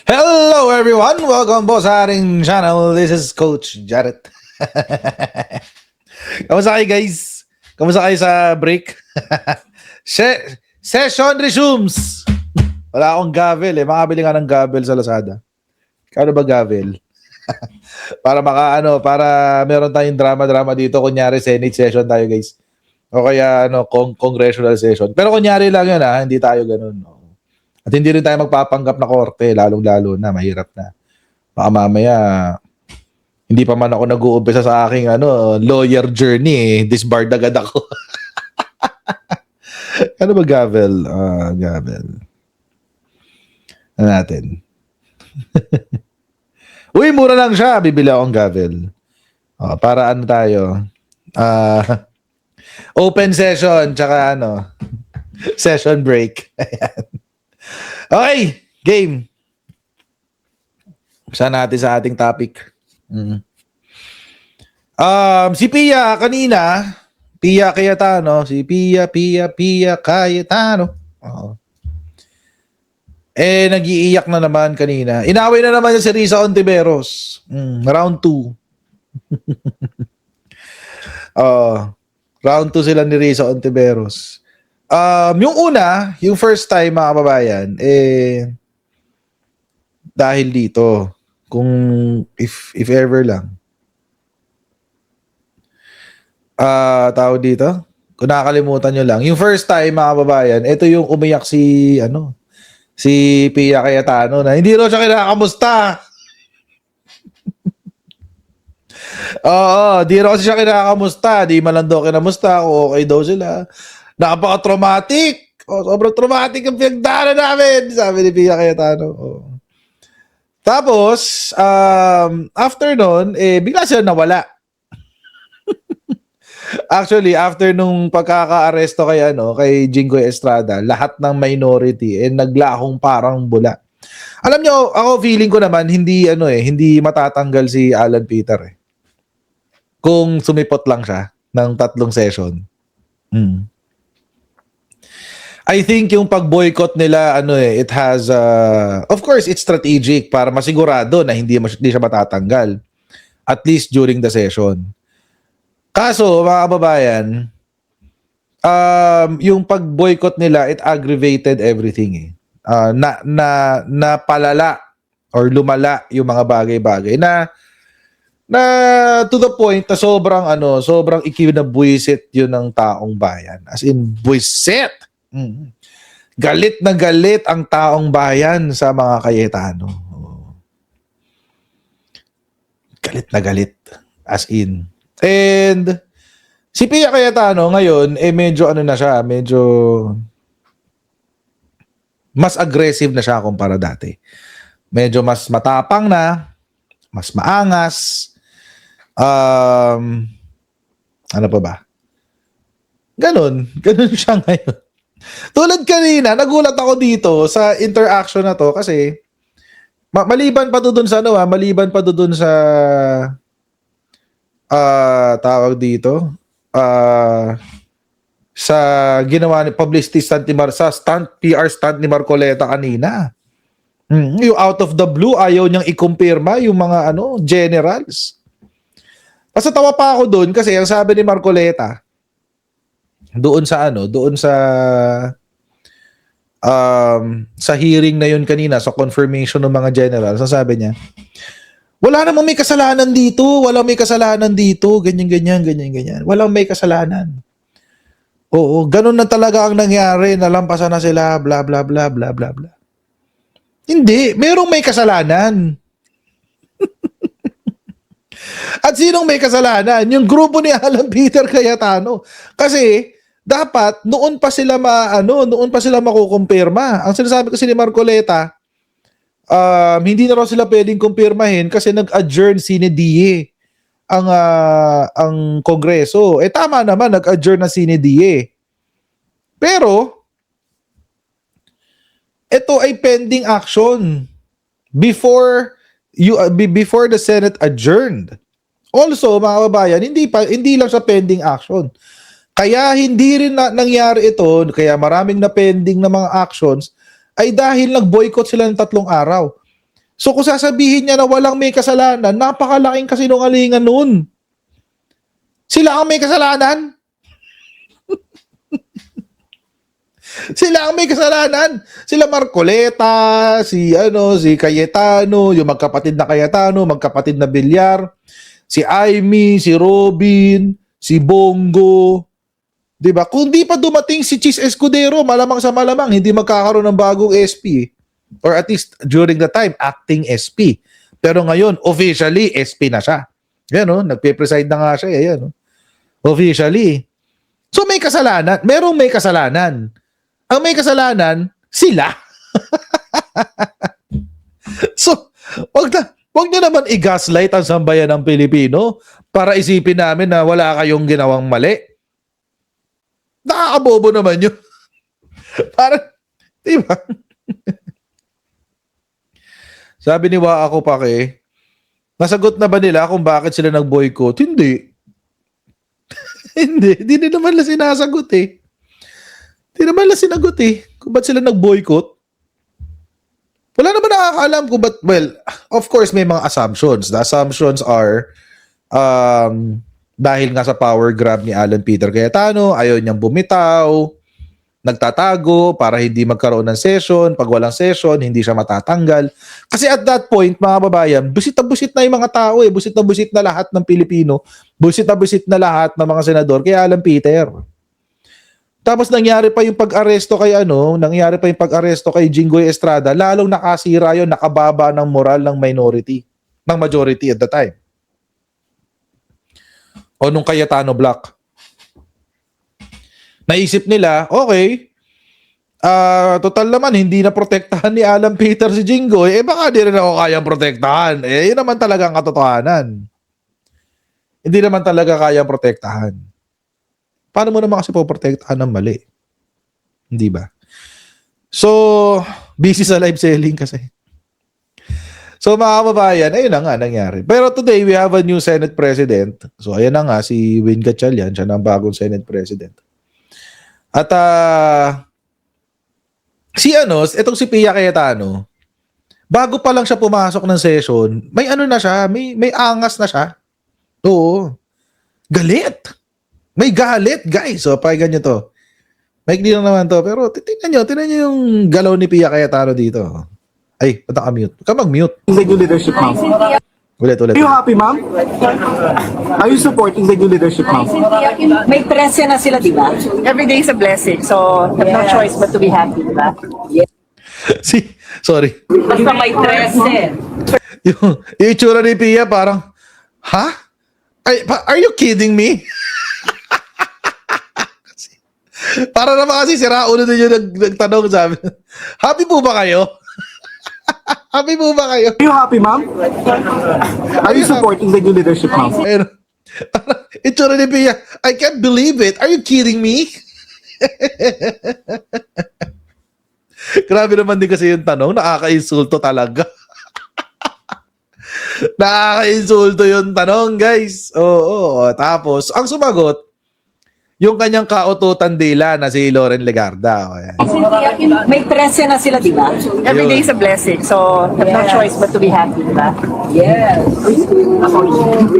Hello everyone! Welcome po sa ating channel. This is Coach Jarrett. Kamusta kayo guys? Kamusta kayo sa break? Session resumes! Wala akong gavel eh. Makabili nga ng gavel sa Lazada. Kano ba gavel? para meron tayong drama-drama dito. Kunyari Senate session tayo guys. O kaya congressional session. Pero kunyari lang yun ha, hindi tayo ganun. No? At hindi rin tayo magpapanggap na korte, lalong-lalo na, mahirap na. Baka mamaya, hindi pa man ako nag-uumpisa sa aking lawyer journey, disbarred agad ako. Ano ba gavel? Gavel. Ano natin? Uy, mura lang siya. Bibili akong gavel. Para ano tayo? Open session, tsaka session break. Ayan. Okay, game. Saan natin sa ating topic? Si Pia kanina, Pia Cayetano, si Pia Cayetano. Nag-iiyak na naman kanina. Inaway na naman si Risa Ontiveros. Round 2. Round 2 sila ni Risa Ontiveros. Yung una, yung first time mga kababayan, dahil dito, kung if ever lang, tawag dito, kung nakakalimutan nyo lang, yung first time mga kababayan, ito yung umiyak si Pia Cayetano na hindi raw siya kinakamusta. Oo, di raw siya kinakamusta, di man lang daw kinamusta, kung okay daw sila. Napaka-traumatic. Sobrang traumatic ang pinagdaanan namin, sabi ni Pia Cayetano. Tapos, after nun, bigla siya nawala. Actually, after nung pagkaka-aresto kay Jinggoy Estrada, lahat ng minority naglahong parang bula. Alam nyo, ako feeling ko naman hindi matatanggal si Alan Peter kung sumipot lang siya ng 3 session. I think yung pag-boycott nila it has of course it's strategic para masigurado na hindi siya matatanggal at least during the session. Kaso mga kababayan, yung pag-boycott nila, it aggravated everything na palala or lumala yung mga bagay-bagay na to the point na sobrang ikinabwisit yun ng taong bayan. As in, buwisit! Galit na galit ang taong bayan sa mga Cayetano. Galit na galit. As in. And si Pia Cayetano ngayon, medyo na siya, medyo mas aggressive na siya kumpara dati. Medyo mas matapang na, mas maangas. Ano pa ba? Ganon siya ngayon. Tulad kanina, nagulat ako dito sa interaction na to kasi maliban pa doon sa tawag dito, sa ginawa ni publicity stunt ni PR stunt ni Marcoleta kanina. Yung out of the blue, ayaw niyang ikumpirma yung mga generals. Basta tawa pa ako doon kasi ang sabi ni Marcoleta, doon sa hearing na yun kanina, sa confirmation ng mga generals, sabi niya, wala namang may kasalanan dito, ganyan. Walang may kasalanan. Oo, ganun na talaga ang nangyari, nalampasan na sila, bla bla bla bla bla bla. Hindi, merong may kasalanan. At sinong may kasalanan? Yung grupo ni Alan Peter Cayetano. Kasi dapat noon pa sila makukumpirma. Ang sinasabi kasi ni Marcoleta, hindi na raw sila pwedeng kumpirmahin kasi nag-adjourn sine die ang Kongreso. Tama naman, nag-adjourn na sine die. Pero ito ay pending action before the Senate adjourned. Also, mga kababayan, hindi lang sa pending action. Kaya hindi rin nangyari ito, kaya maraming na pending na mga actions ay dahil nag-boycott sila ng 3 araw. So kung sasabihin niya na walang may kasalanan, napakalaking kasinungalingan nun. Sila ang may kasalanan. Sila ang may kasalanan. Sila Marcoleta, si Cayetano, yung magkapatid na Cayetano, magkapatid na Villar, si Aimee, si Robin, si Bongo. 'Di ba? Kung di pa dumating si Chis Escudero, malamang sa malamang hindi magkakaroon ng bagong SP. Or at least during the time acting SP. Pero ngayon officially SP na siya. Yan nagpe-preside na nga siya ayan officially. So may kasalanan, merong may kasalanan. Ang may kasalanan, sila. So, wag niyo naman i-gaslight ang sambayan ng Pilipino para isipin namin na wala kayong ginawang mali. Nakakabobo naman yun. Parang, di ba? Sabi ni Waa ako Pake, nasagot na ba nila kung bakit sila nag-boycott? Hindi. Hindi naman lang sinasagot eh. Hindi naman lang sinagot eh. Kung ba't sila nag-boycott? Wala naman nakakaalam kung ba't, well, of course may mga assumptions. The assumptions are, dahil nga sa power grab ni Alan Peter Cayetano, ayaw niyang bumitaw, nagtatago para hindi magkaroon ng session. Pag walang session, hindi siya matatanggal. Kasi at that point, mga babayan, busit na yung mga tao eh. Busit na lahat ng Pilipino. Busit na lahat ng mga senador kay Alan Peter. Tapos nangyari pa yung pag-aresto kay Jinggoy Estrada, lalong nakasira yun, nakababa ng moral ng majority at the time. O nung Cayetano Block. Naisip nila, okay, total naman, hindi na protektahan ni Alan Peter si Jinggoy, baka di rin ako kayang protektahan. Yun naman talaga ang katotohanan. Hindi naman talaga kayang protektahan. Paano mo naman kasi poprotektahan ng mali? Hindi ba? So, busy sa live selling kasi. So, mga kababayan, ayun na nga nangyari. Pero today, we have a new Senate President. So, ayan na nga, si Win Gatchalian, siya na ang bagong Senate President. At, itong si Pia Cayetano, bago pa lang siya pumasok ng session, may na siya, may angas na siya. Oo. Galit. May galit, guys. So, pakinggan nyo to. Maikli lang naman to. Pero tingnan nyo yung galaw ni Pia Cayetano dito. Ay, punta ka mute. Ka mag-mute. The new leadership, ma'am. Ulit. Are you happy, ma'am? Are you supporting the new leadership, ma'am? May presya na sila, di ba? Every day is a blessing. So, have no choice but to be happy, di ba? Yes. Sorry. Basta may presya. yung itsura ni Pia parang, ha? Are you kidding me? Para naman kasi si Raulo din yung nagtanong sabi, happy po ba kayo? Happy po ba kayo? Are you happy, ma'am? Are you supporting the new leadership, ma'am? Ayun. Itsura ni Pia, I can't believe it. Are you kidding me? Grabe naman din kasi yung tanong, nakaka-insulto talaga. Nakaka-insulto yung tanong, guys. Oo. Tapos, ang sumagot, yung kanyang kaututan dila na si Loren Legarda. May presya na sila, di ba? Every day is a blessing. So, have no choice but to be happy, di ba? Yes.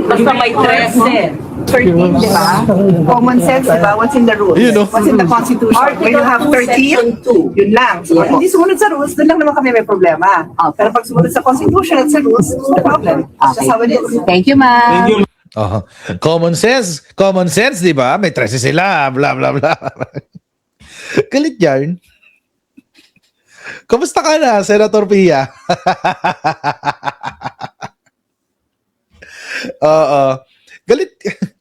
Basta may presya. 13, di ba? Common sense, di ba? What's in the rules? What's in the Constitution? When you have 13, yun lang. So, pag hindi sumunod sa rules, doon lang naman kami may problema. Pero pag sumunod sa Constitution at sa rules, no problem. That's how it is. Thank you, ma'am. Common sense, di ba? May 13 sila, bla bla bla. Galit yan. Kamusta ka na, Senator Pia?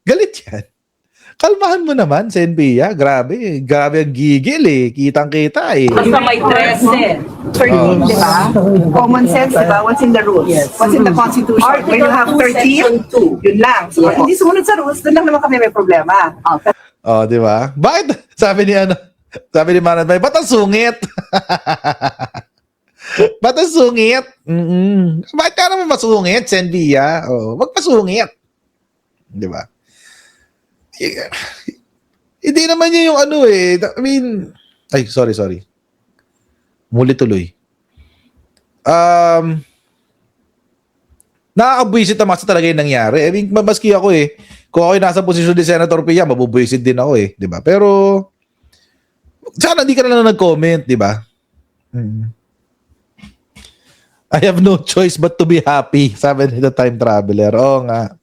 Galit yan. Kalmahan mo naman, Sen Pia. Grabe ang gigil eh. Kitang-kita eh. Basta may presya. 13, di ba? Common sense, di ba? What's in the rules? What's in the Constitution? When you have 13, yun lang. So, pag hindi sumunod sa rules, doon lang naman kami may problema. Di ba? Bakit? Sabi ni Manat Bay, ba't ang sungit? Ba't ang sungit? Bakit ka naman masungit, Sen Pia? Wag masungit. Di ba? Hindi naman yun yung I mean, sorry. Muli tuloy. nakakabwisit naman kasi talaga yung nangyari. I mean, maski ako kung ako nasa posisyon ni Senator Pia, mabubwisit din ako di ba? Pero, sana hindi ka na lang nag-comment, di ba? I have no choice but to be happy, sabi ni the time traveler. Oo nga.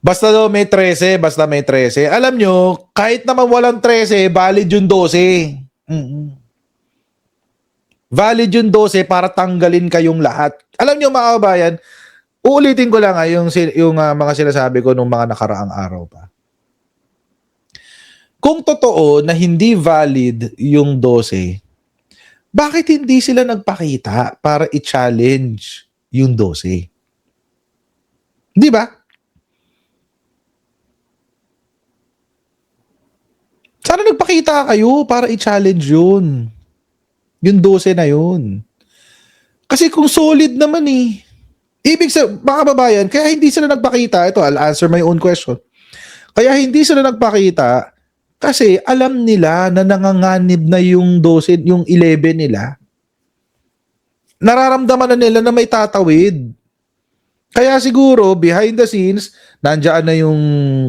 Basta may 13, basta may 13. Alam nyo, kahit naman walang 13, valid yung 12. Valid yung 12 para tanggalin kayong lahat. Alam nyo mga kabayan, uulitin ko lang yung mga sinasabi ko nung mga nakaraang araw pa. Kung totoo na hindi valid yung 12, bakit hindi sila nagpakita para i-challenge yung 12? Di ba? Sana nagpakita kayo para i-challenge yun. Yung 12 na yun. Kasi kung solid naman ibig sabihin, mga kababayan, kaya hindi sila nagpakita. Ito, I'll answer my own question. Kaya hindi sila nagpakita kasi alam nila na nanganganib na yung 12, yung 11 nila. Nararamdaman na nila na may tatawid. Kaya siguro, behind the scenes, nandiyan na yung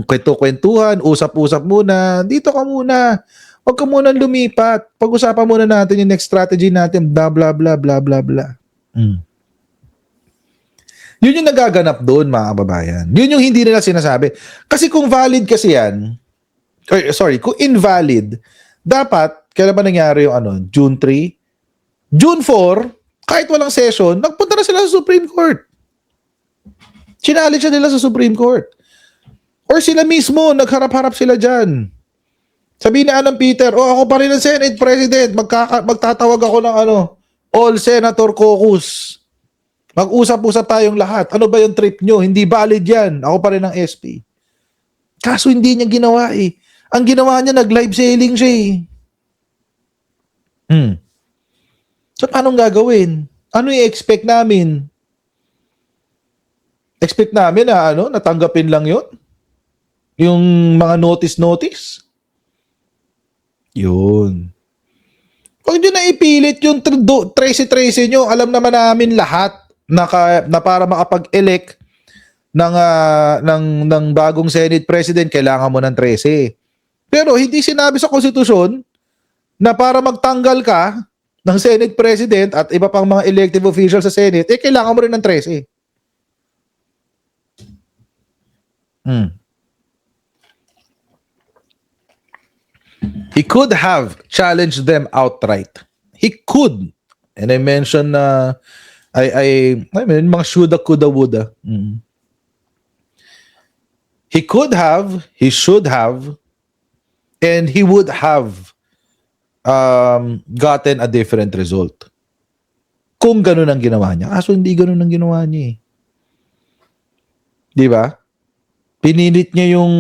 kwento-kwentuhan, usap-usap muna, dito ka muna. Huwag ka muna lumipat. Pag-usapan muna natin yung next strategy natin, blah, blah, blah, blah, blah, blah. Yun yung nagaganap doon, mga kababayan. Yun yung hindi nila sinasabi. Kasi kung valid kasi yan, kung invalid, dapat, kailan ba nangyari yung June 3? June 4, kahit walang session, nagpunta na sila sa Supreme Court. Challenge siya nila sa Supreme Court. Or sila mismo, nagharap-harap sila dyan. Sabihin ni Alan Peter, ako pa rin ang Senate President, magtatawag ako ng All Senator Caucus. Mag-usap-usap tayong lahat. Ano ba yung trip nyo? Hindi valid yan. Ako pa rin ang SP. Kaso hindi niya ginawa Ang ginawa niya, nag-live selling siya So, paano gagawin? Ano i-expect namin? Expect namin na natanggapin lang yun? Yung mga notice? Yun. Huwag nyo na ipilit yung 13-13 nyo. Alam naman namin lahat na para makapag-elect ng bagong Senate President, kailangan mo ng 13. Pero hindi sinabi sa konstitusyon na para magtanggal ka ng Senate President at iba pang mga elective officials sa Senate, kailangan mo rin ng 13. He could have challenged them outright. He could. And I mentioned I mean, mga shoulda, coulda, woulda. He could have, he should have, and he would have gotten a different result. Kung ganun ang ginawa niya. Kaso hindi ganun ang ginawa niya Di ba? Pinilit niya yung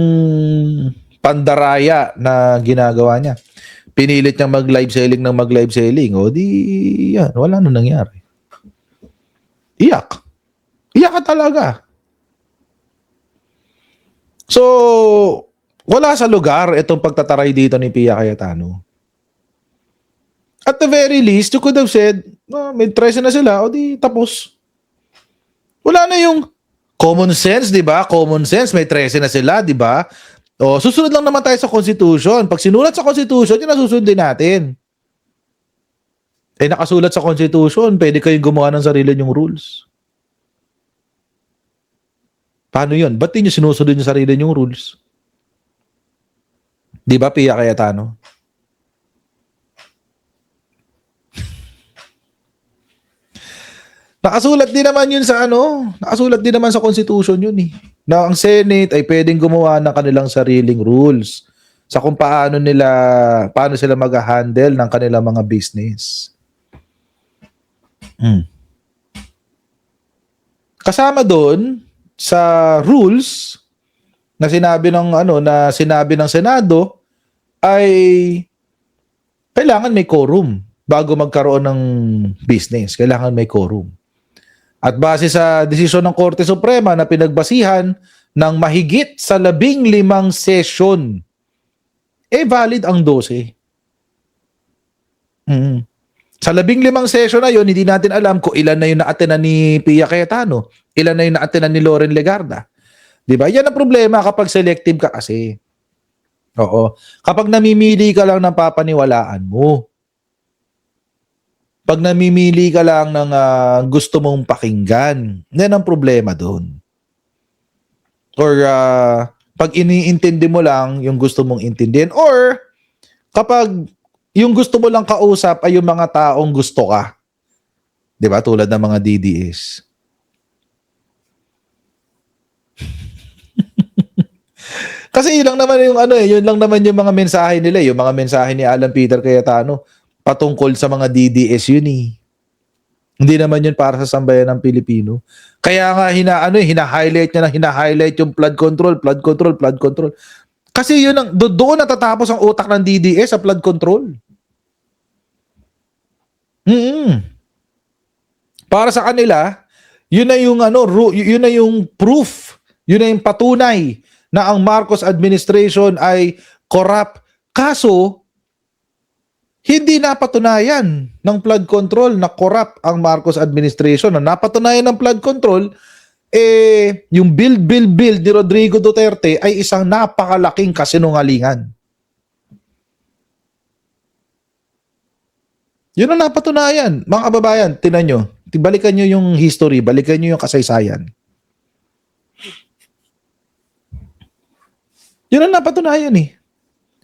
pandaraya na ginagawa niya. Pinilit niya mag-live selling. O di, yan. Wala nang nangyari. Iyak. Iyak ka talaga. So, wala sa lugar itong pagtataray dito ni Pia Cayetano. At the very least, you could have said, may 13 na sila, o di tapos. Wala na yung common sense, di ba? Common sense, may 13 na sila, di ba? O, susunod lang naman tayo sa Constitution. Pag sinulat sa Constitution, yun ang susundin natin. Nakasulat sa Constitution, pwede kayong gumawa ng sarili nyong rules. Paano yun? Ba't di nyo sinusunod yung sarili nyong rules? Di ba, Pia Cayetano? Nakasulat din naman yun sa nakasulat din naman sa Constitution yun na ang Senate ay pwedeng gumawa ng kanilang sariling rules sa kung paano sila mag-handle ng kanilang mga business. Kasama doon sa rules na sinabi ng Senado ay kailangan may quorum bago magkaroon ng business. Kailangan may quorum. At base sa desisyon ng Korte Suprema na pinagbasihan ng mahigit sa 15 session, valid ang 12. Sa 15 session na yun, hindi natin alam kung ilan na yung na-attenan ni Pia Cayetano, ilan na yung na-attenan ni Loren Legarda. Di ba? Yan ang problema kapag selective ka kasi. Oo. Kapag namimili ka lang ng papaniwalaan mo. Pag namimili ka lang ng gusto mong pakinggan, yan ang problema doon. Or pag iniintindi mo lang yung gusto mong intindihin, or kapag yung gusto mo lang kausap ay yung mga taong gusto ka. 'Di ba? Tulad ng mga DDS. Kasi yun lang naman yung yun lang naman yung mga mensahe nila, yung mga mensahe ni Alan Peter Cayetano patungkol sa mga DDS yun eh. Hindi naman yun para sa sambayan ng Pilipino. Kaya nga hina-highlight niya hina-highlight yung flood control. Kasi yun doon natatapos ang utak ng DDS sa flood control. Para sa kanila, yun na yung yun na yung proof, yun na yung patunay na ang Marcos administration ay corrupt. Kaso hindi napatunayan ng flood control na corrupt ang Marcos administration. Ang napatunayan ng flood control, yung build ni Rodrigo Duterte ay isang napakalaking kasinungalingan. Yun ang napatunayan. Mga kababayan, tinan nyo. Balikan nyo yung history, balikan nyo yung kasaysayan. Yun ang napatunayan eh.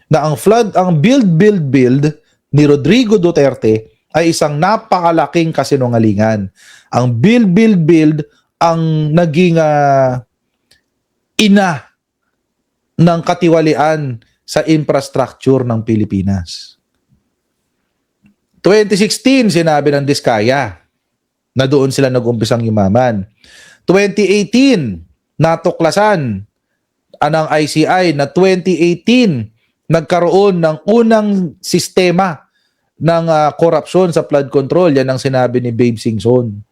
Na ang build ni Rodrigo Duterte ay isang napakalaking kasinungalingan. Ang build ang naging ina ng katiwalian sa infrastructure ng Pilipinas. 2016, sinabi ng Diskaya na doon sila nag-umpisang yumaman. 2018, natuklasan ng ICI na 2018 nagkaroon ng unang sistema ng korupsyon sa flood control. Yan ang sinabi ni Babe Singson.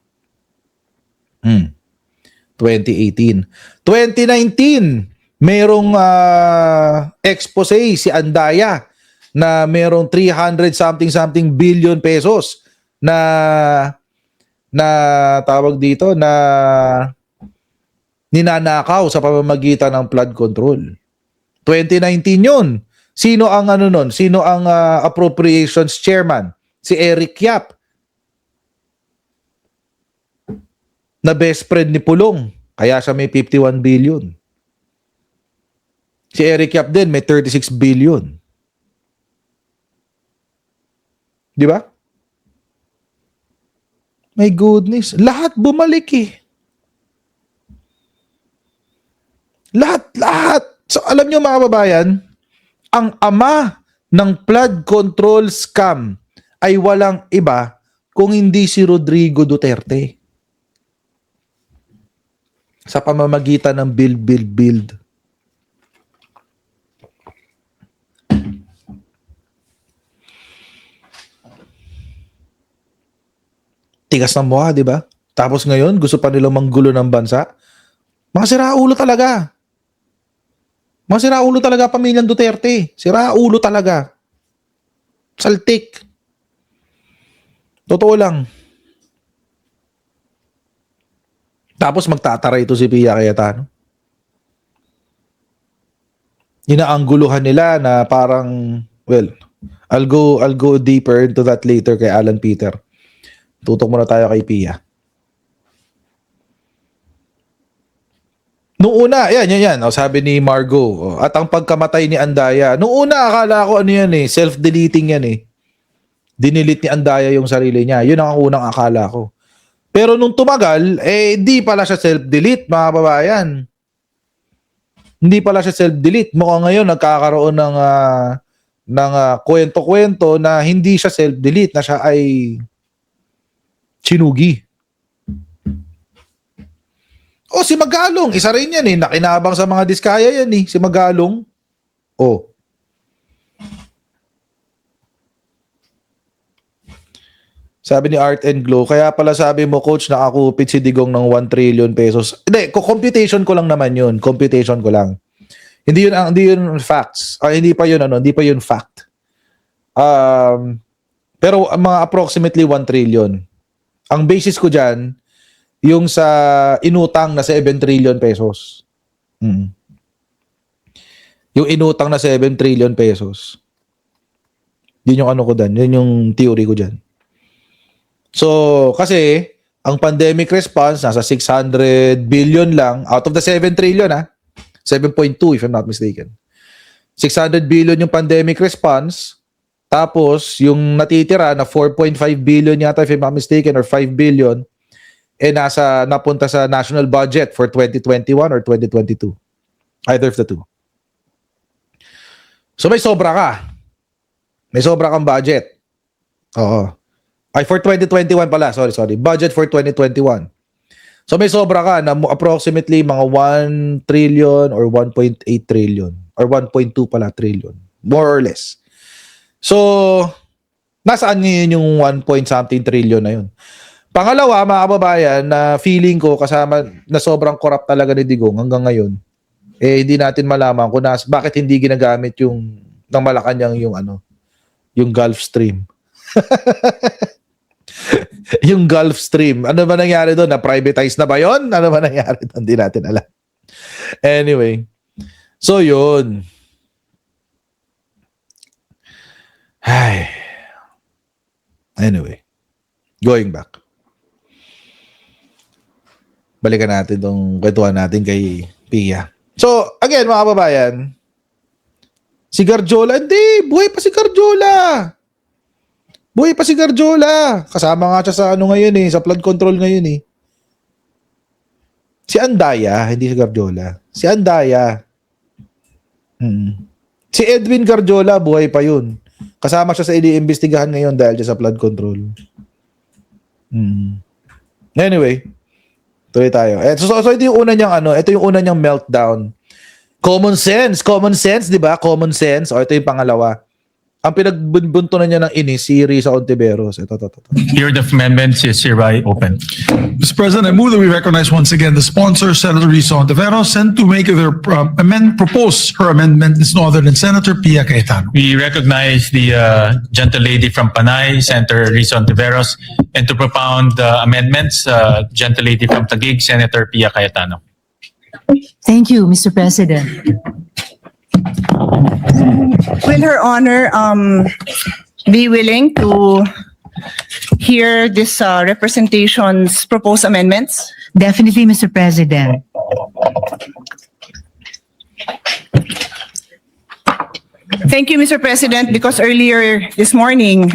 2018. 2019, merong expose si Andaya na merong 300 something billion pesos na tawag dito na ninanakaw sa pamamagitan ng flood control. 2019 yun. Sino ang nun? Sino ang appropriations chairman? Si Eric Yap. Na best friend ni Pulong. Kaya siya may 51 billion. Si Eric Yap din may 36 billion. Di ba? My goodness. Lahat bumalik eh. Lahat. So alam nyo mga babayan, ang ama ng flood control scam ay walang iba kung hindi si Rodrigo Duterte. Sa pamamagitan ng build. Tigas ng mukha, di ba? Tapos ngayon, gusto pa nilang manggulo ng bansa. Mga siraulo talaga. Mga siraulo talaga pamilyang Duterte. Siraulo talaga. Saltik. Totoo lang. Tapos magtatara ito si Pia Cayetano. Inaangguluhan nila na parang, well, I'll go deeper into that later kay Alan Peter. Tutok muna tayo kay Pia. Noong una, yan. O, sabi ni Margo, at ang pagkamatay ni Andaya, noong una akala ko self-deleting yan eh. Dinilit ni Andaya yung sarili niya. Yun ang unang akala ko. Pero nung tumagal, di pala siya self-delete, mga babayan. Hindi pala siya self-delete. Mukhang ngayon nagkakaroon ng kwento-kwento na hindi siya self-delete, na siya ay sinugi. O, si Magalong, isa rin yan eh. Nakinabang sa mga Diskaya yan eh. Si Magalong. O. Sabi ni Art and Glow, kaya pala sabi mo, coach, nakakupit si Digong ng 1 trillion pesos. Hindi, computation ko lang naman yun. Computation ko lang. Hindi yun facts. Hindi pa yun fact. Pero ang mga approximately 1 trillion. Ang basis ko dyan, yung sa inutang na 7 trillion pesos. Yung inutang na 7 trillion pesos. Yun yung ano ko dyan. Yun yung theory ko dyan. So, kasi, ang pandemic response, nasa 600 billion lang, out of the 7 trillion, 7.2 if I'm not mistaken. 600 billion yung pandemic response, tapos, yung natitira na 4.5 billion yata, if I'm not mistaken, or 5 billion, napunta sa national budget for 2021 or 2022. Either of the two. So, may sobra ka. May sobra kang budget. Oo. Ay, for 2021 pala. Sorry. Budget for 2021. So, may sobra ka na approximately mga 1 trillion or 1.8 trillion. Or 1.2 pala trillion. More or less. So, nasaan ngayon yung 1 point something trillion na yun? Pangalawa, mga kababayan, na feeling ko kasama na sobrang corrupt talaga ni Digong hanggang ngayon, hindi natin malaman kung bakit hindi ginagamit yung ng Malacanang yung Gulf Stream. Yung Gulf Stream. Ano ba nangyari doon? Na-privatize na ba yun? Ano ba nangyari doon? Hindi natin alam. Anyway. So, yun. Ay. Anyway. Going back. Balikan natin itong kwentuhan natin kay Pia. So, again, mga kababayan, si Garjola, hindi. Buhay pa si Garjola. Buhay pa si Garjola. Kasama nga siya sa ngayon sa flood control ngayon Si Andaya, hindi si Garjola. Si Andaya. Si Edwin Garjola, buhay pa yun. Kasama siya sa iniimbestigahan ngayon dahil siya sa flood control. Anyway, tuloy tayo. So ito yung una niyang ito yung una niyang meltdown. Common sense, 'di ba? Common sense. O ito yung pangalawa. Ang pinagbuntunan niya ng inis, si Risa Ontiveros. Ito. Hearing of amendments is hereby open. Mr. President, I move that we recognize once again the sponsor, Senator Risa Ontiveros, and to make their propose her amendment is no other than Senator Pia Cayetano. We recognize the gentle lady from Panay, Senator Risa Ontiveros, and to propound amendments, gentle lady from Taguig, Senator Pia Cayetano. Thank you, Mr. President. Will Her Honor be willing to hear this representation's proposed amendments? Definitely, Mr. President. Thank you, Mr. President, because earlier this morning,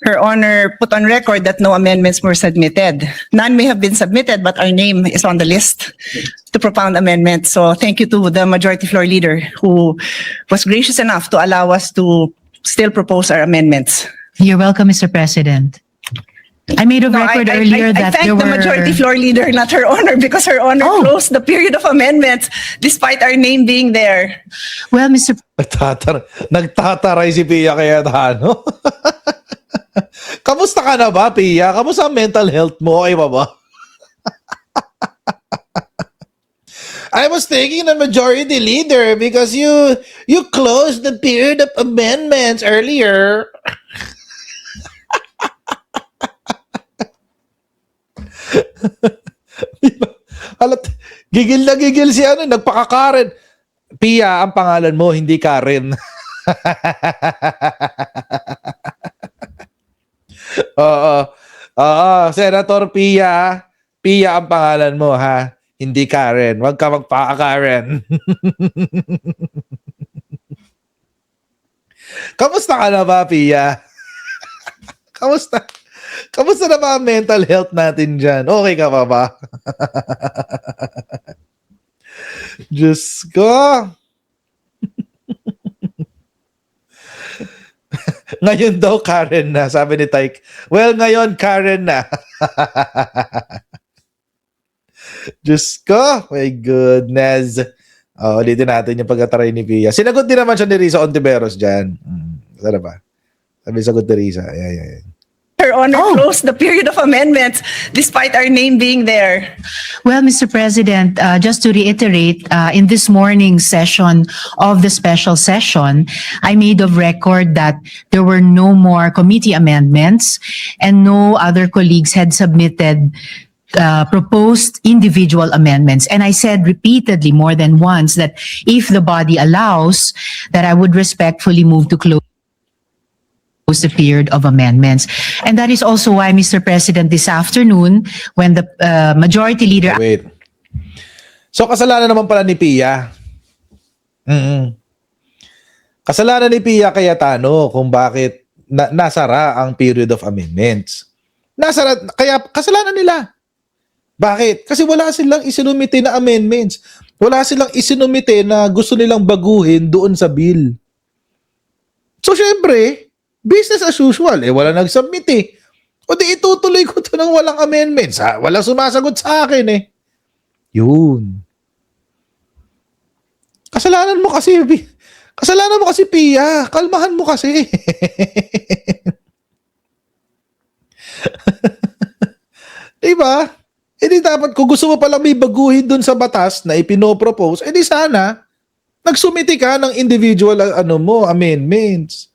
Her Honor put on record that no amendments were submitted. None may have been submitted, but our name is on the list to propound amendments. So thank you to the Majority Floor Leader who was gracious enough to allow us to still propose our amendments. You're welcome, Mr. President. I made a No, record I earlier that thank there the Majority were... Floor Leader, not Her Honor, because Her Honor Oh. closed the period of amendments despite our name being there. Well, Mr. Nagtataray si Pia Cayetano. Kamusta ka na ba, Pia? Kamusta ang mental health mo? Okay ba ba? I was thinking the Majority Leader because you closed the period of amendments earlier. Gigil na gigil si nagpaka-Karen. Pia, ang pangalan mo, hindi Karen. Oo. Senator Pia. Pia ang pangalan mo, ha? Hindi Karen. Huwag ka magpaka-Karen. Kamusta ka na ba, Pia? Kamusta? Kamusta na ba ang mental health natin dyan? Okay ka pa ba? Diyos ko. Ngayon daw Karen na, sabi ni Tyke. Well, ngayon Karen na. Diyos ko. My goodness. Ulitin natin yung pagkataray ni Pia. Sinagot din naman siya ni Risa Ontiveros dyan. Sana ba? Sabi sagot ni Risa. Ayan. Her Honor Oh. closed the period of amendments despite our name being there. Well, Mr. President, just to reiterate, in this morning's session of the special session, I made of record that there were no more committee amendments and no other colleagues had submitted proposed individual amendments. And I said repeatedly more than once that if the body allows, that I would respectfully move to close the period of amendments. And that is also why, Mr. President, this afternoon, when the majority leader Wait. So, kasalanan naman pala ni Pia. Kasalanan ni Pia Cayetano kung bakit nasara ang period of amendments. Nasara, kaya kasalanan nila. Bakit? Kasi wala silang isinumite na amendments. Wala silang isinumite na gusto nilang baguhin doon sa bill. So, syempre, business as usual. Wala nag-submit eh. O di itutuloy ko to ng walang amendments. Walang sumasagot sa akin eh. Yun. Kasalanan mo kasi, Pia. Kalmahan mo kasi. Diba? Di dapat, kung gusto mo palang may baguhin dun sa batas na ipinopropose, di sana, nagsumiti ka ng individual amendments.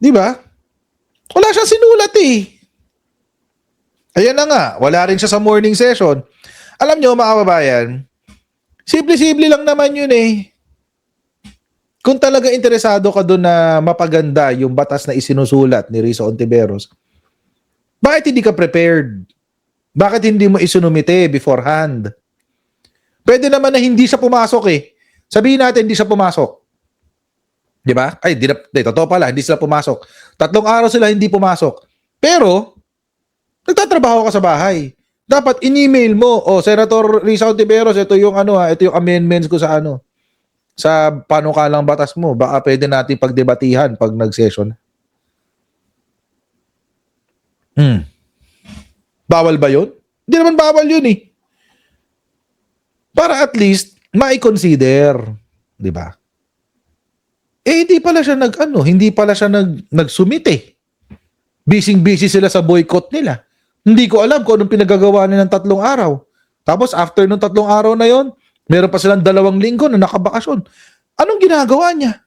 Diba? Wala siyang sinulat eh. Ayan na nga, wala rin siya sa morning session. Alam nyo, mga kababayan, simple-simple lang naman yun eh. Kung talaga interesado ka doon na mapaganda yung batas na isinusulat ni Risa Hontiveros, bakit hindi ka prepared? Bakit hindi mo isinumite beforehand? Pwede naman na hindi siya pumasok eh. Sabihin natin hindi siya pumasok. Di ba? Ay, totoo pala, hindi sila pumasok. 3 araw sila hindi pumasok. Pero, nagtatrabaho ka sa bahay. Dapat in-email mo, Senator Risa Hontiveros, ito yung ito yung amendments ko sa sa panukalang batas mo. Baka pwede natin pagdebatihan pag nag-session. Bawal ba yun? Hindi naman bawal yun eh. Para at least, mai-consider. Di ba? Hindi pala siya hindi pala siya nagsumite. Busy sila sa boycott nila. Hindi ko alam kung anong pinagagawa nila ng 3 araw. Tapos after nung 3 araw na yon, meron pa silang 2 linggo na nakabakasyon. Anong ginagawa niya?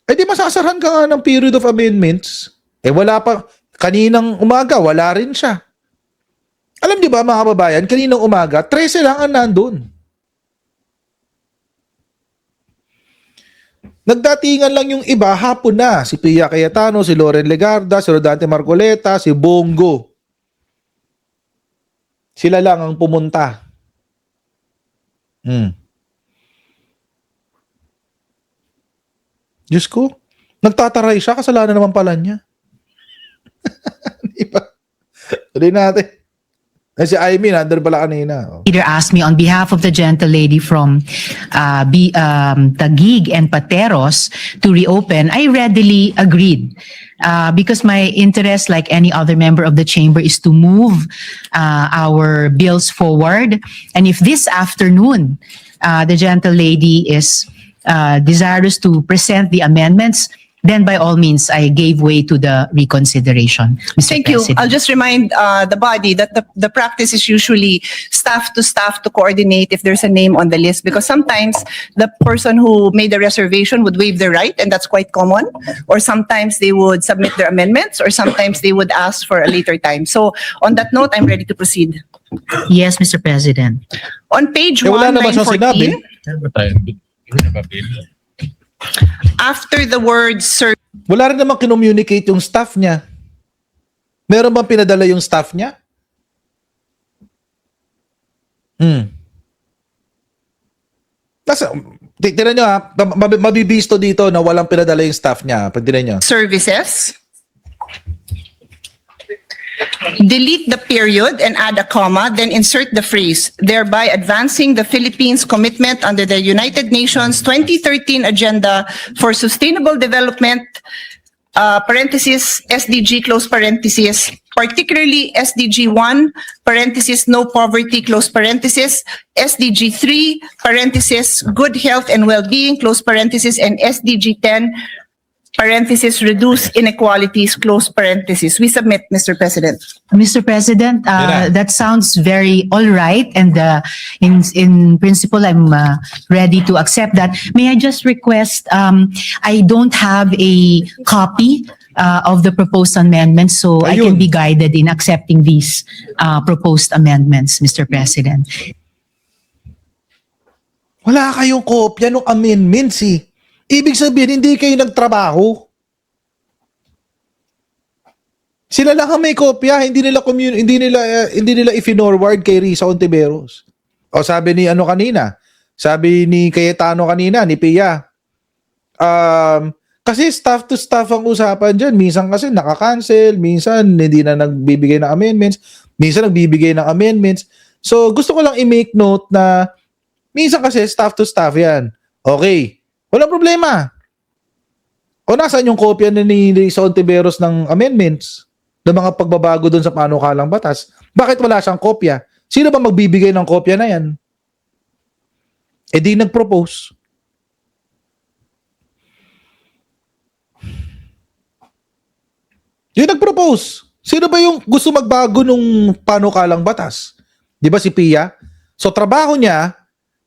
Di masasarahan ka nga ng period of amendments. Wala pa. Kaninang umaga, wala rin siya. Alam niyo ba mga kababayan, kaninang umaga, 13 lang ang nandun. Nagdatingan lang yung iba, hapon na. Si Pia Cayetano, si Loren Legarda, si Rodante Marcoleta, si Bongo. Sila lang ang pumunta. Diyos ko, nagtataray siya, kasalanan naman pala niya. Di ba? Tuloy natin. Si Amy, nandun pala kanina. leader asked me on behalf of the gentle lady from Taguig and Pateros to reopen, I readily agreed. Because my interest, like any other member of the chamber, is to move our bills forward. And if this afternoon, the gentle lady is desirous to present the amendments, then by all means, I gave way to the reconsideration, Mr. Thank you. President. I'll just remind the body that the practice is usually staff to coordinate if there's a name on the list, because sometimes the person who made the reservation would waive their right, and that's quite common, or sometimes they would submit their amendments, or sometimes they would ask for a later time. So on that note, I'm ready to proceed. Yes, Mr. President. On page Wala 1, naman line siyang sinabi. 14, after the word sir, Wala rin naman kinommunicate yung staff niya. Meron bang pinadala yung staff niya? Tignan nyo ha, mabibisto dito na walang pinadala yung staff niya. Tignan nyo. services, delete the period and add a comma, then insert the phrase, thereby advancing the Philippines' commitment under the United Nations 2013 Agenda for Sustainable Development parenthesis, SDG, close parenthesis, particularly SDG 1, parenthesis, no poverty, close parenthesis, SDG 3, parenthesis, good health and well-being, close parenthesis, and SDG 10, parenthesis, reduce inequalities, close parenthesis. We submit, Mr. President. Mr. President, Yan na. that sounds very all right, and in principle, I'm ready to accept that. May I just request? I don't have a copy of the proposed amendments, so I can Ayun. be guided in accepting these proposed amendments, Mr. President. Wala kayong kopya ng amendments eh. Ibig sabihin, hindi kayo nagtrabaho. Sila lang ang may kopya, hindi nila i-forward kay Risa Ontiveros. O sabi ni ano kanina, sabi ni Cayetano kanina, ni Pia, kasi staff to staff ang usapan dyan. Minsan kasi naka-cancel, minsan hindi na nagbibigay ng amendments, minsan nagbibigay ng amendments. So gusto ko lang i-make note na minsan kasi staff to staff yan. Okay, walang problema. O nasaan yung kopya ni Risa Ontiveros ng amendments? Ng mga pagbabago doon sa panukalang batas? Bakit wala siyang kopya? Sino ba magbibigay ng kopya na yan? Eh di nag-propose. Yung nag-propose. Sino ba yung gusto magbago nung panukalang batas? Di ba si Pia? So trabaho niya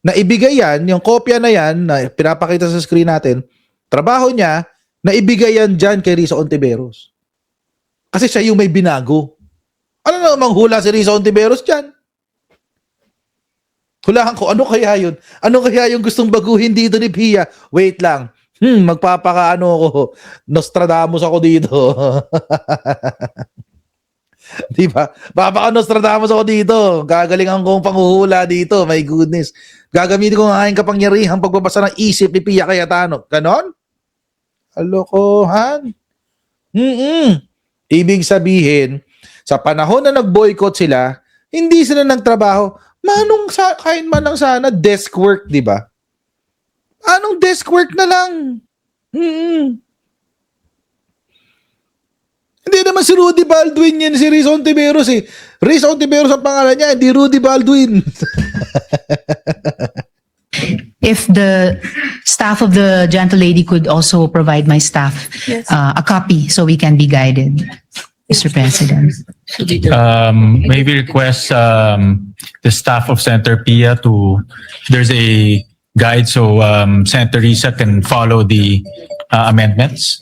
na ibigay yan, yung kopya na yan, na pinapakita sa screen natin, trabaho niya na ibigay yan dyan kay Risa Ontiveros. Kasi siya yung may binago. Ano namang hula si Risa Ontiveros dyan? Hulaan ko, ano kaya yun? Ano kaya yung gustong baguhin dito ni Pia? Wait lang. Magpapakaano ako. Nostradamus ako dito. Di ba? Nostradamus ako dito. Gagalingan kong panghuhula dito. My goodness. Gagamitin ko ang aking kapangyarihang pagbabasa ng isip ni Pia Cayetano. Ganon? Alokohan? Ibig sabihin, sa panahon na nag-boycott sila, hindi sila nagtrabaho. Kain man lang sana desk work, di ba? Anong desk work na lang? Hindi naman si Rudy Baldwin yan, si Risa Ontiveros eh. Risa Ontiveros ang pangalan niya, hindi Rudy Baldwin. If the staff of the gentle lady could also provide my staff a copy so we can be guided, Mr. President. May we request the staff of Senator Pia there's a guide so Senator Risa can follow the amendments,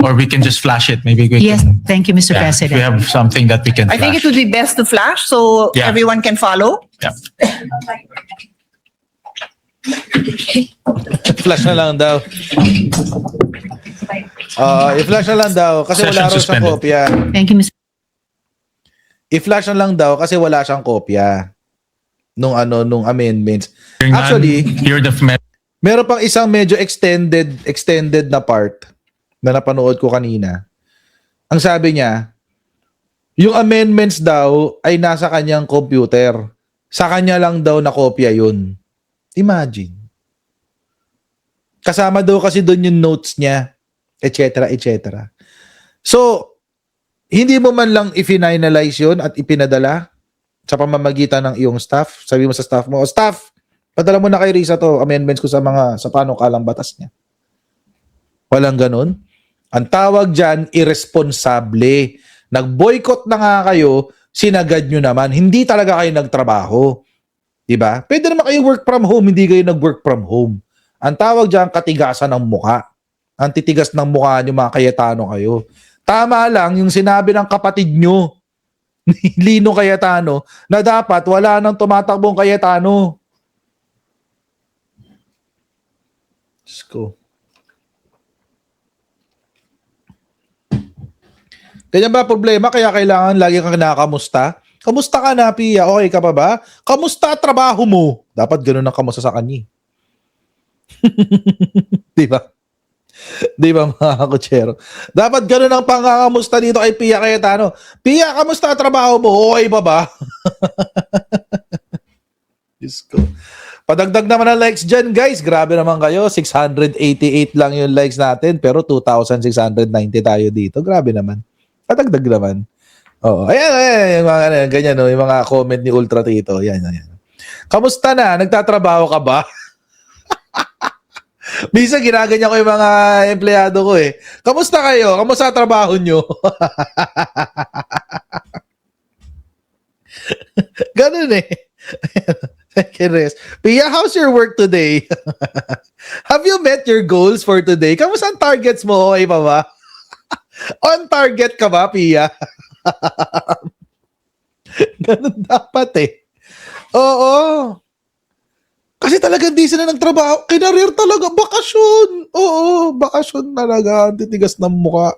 or we can just flash it. Maybe we Yes, can. thank you, Mr. Yeah, if we President. have something that we can I think it flash. would be best to flash so Yeah. everyone can follow. Yeah. I-flash na lang daw. I-flash na lang daw kasi Session wala raw siyang suspended. kopya. Thank you, Mr. I-flash na lang daw kasi wala siyang kopya nung amendments. Hearing none, Actually, hear the meron pang isang medyo extended na part na napanood ko kanina. Ang sabi niya, yung amendments daw ay nasa kanyang computer. Sa kanya lang daw na kopya yun. Imagine. Kasama daw kasi doon yung notes niya, etc., etc. So, hindi mo man lang i-finalize yun at ipinadala sa pamamagitan ng iyong staff. Sabi mo sa staff mo, staff, padala mo na kay Risa to, amendments ko sa panukalang batas niya. Walang ganun. Ang tawag dyan, irresponsable. Nag-boycott na nga kayo, sinagad nyo naman. Hindi talaga kayo nagtrabaho. Diba? Pwede naman kayo work from home, hindi kayo nag-work from home. Ang tawag dyan, katigasan ng mukha. Ang titigas ng mukha nyo, mga Cayetano kayo. Tama lang yung sinabi ng kapatid nyo, ni Lino Cayetano, na dapat wala nang tumatakbong Cayetano. Let's go. Ganyan ba problema? Kaya kailangan lagi kang kinakamusta? Kamusta ka na, Pia? Okay ka pa ba? Kamusta trabaho mo? Dapat ganun ang kamusta sa kanya. Di ba? Di ba, mga kutsero? Dapat ganun ang pangakamusta dito kay Pia Cayetano. Pia, kamusta trabaho mo? Okay pa ba? Diyos ko. Padagdag naman ang likes dyan, guys. Grabe naman kayo. 688 lang yung likes natin, pero 2,690 tayo dito. Grabe naman. Padagdag naman. Oo. Ayan, yung mga ganyan, no? Yung mga comment ni Ultra Tito. Ayan. Kamusta na? Nagtatrabaho ka ba? Bisa ginaganyan ko yung mga empleyado ko eh. Kamusta kayo? Kamusta ang trabaho nyo? Ganun eh. Keres. Pia, how's your work today? Have you met your goals for today? Kamusta ang targets mo? Okay pa ba? On target ka ba, Pia? Ganun dapat eh. Oo. Kasi talagang di sila ng trabaho. Kinarir talaga. Bakasyon. Oo, bakasyon talaga. Titigas ng muka.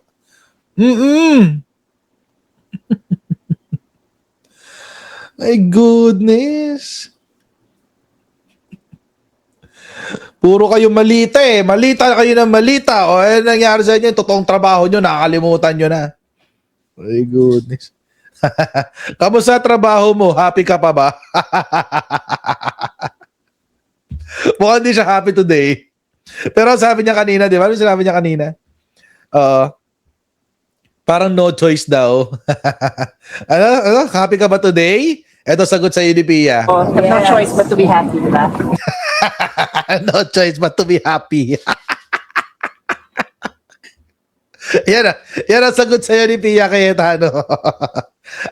My goodness. Puro kayo malita eh. Malita kayo ng malita. O ano nangyari sa inyo? Yung totoong trabaho nyo, nakakalimutan nyo na. My goodness. Kamusta trabaho mo? Happy ka pa ba? Mukhang hindi siya happy today. Pero sabi niya kanina, di ba? Ano sinabi niya kanina? Parang no choice daw. ano? Happy ka ba today? Ito sagot sa ni Pia. So, have no choice but to be happy, di ba? No choice but to be happy. Yan ang sagot sa'yo ni Pia Cayetano.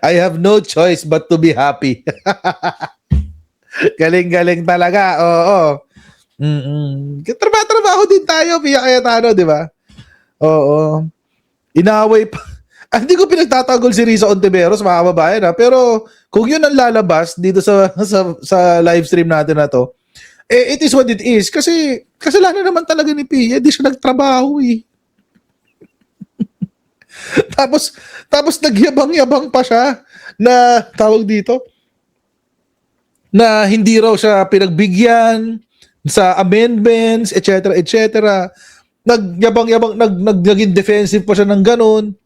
I have no choice but to be happy. Galing-galing talaga. Oo. Trabaho din tayo, Pia Cayetano, di ba? Oo. Inaway pa. Hindi ko pinagtatagol si Risa Ontiveros, mga kababayan, ha? Pero kung yun ang lalabas dito sa live stream natin na to, it is what it is. Kasi kasalanan naman talaga ni Pia. Di siya nagtrabaho eh. tapos nagyabang-yabang pa siya na tawag dito na hindi raw siya pinagbigyan sa amendments, etc. Nagyabang-yabang, naging defensive pa siya ng ganun.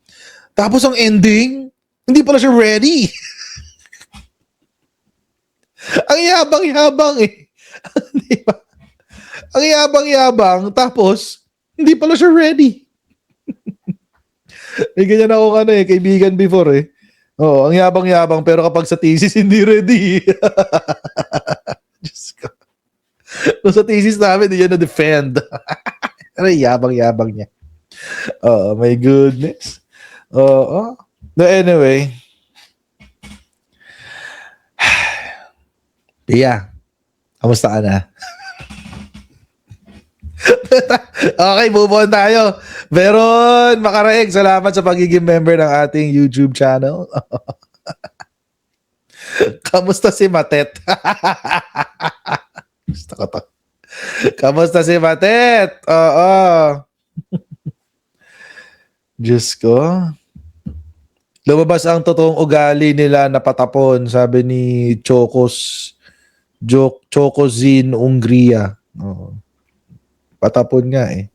Tapos ang ending, hindi pala siya ready. Ang yabang-yabang eh. Di ba? Ang yabang-yabang, tapos hindi pala siya ready. May ganyan ako kaibigan before eh. Oo, ang yabang-yabang pero kapag sa thesis hindi ready. Diyos ko. No, sa thesis namin, hindi niya na-defend. Pero yabang-yabang niya. Oh, my goodness. Oo. No, anyway. Pia, kamusta ka na? Okay, move on tayo. Veron Makaraeg, salamat sa pagiging member ng ating YouTube channel. Kamusta si Matet? Gusto ko to. Kamusta si Matet? Oo. Diyos ko. Lumabas ang totoong ugali nila na patapon, sabi ni Chokozin Ungria. Oo. Patapon nga eh.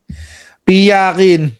Piyakin.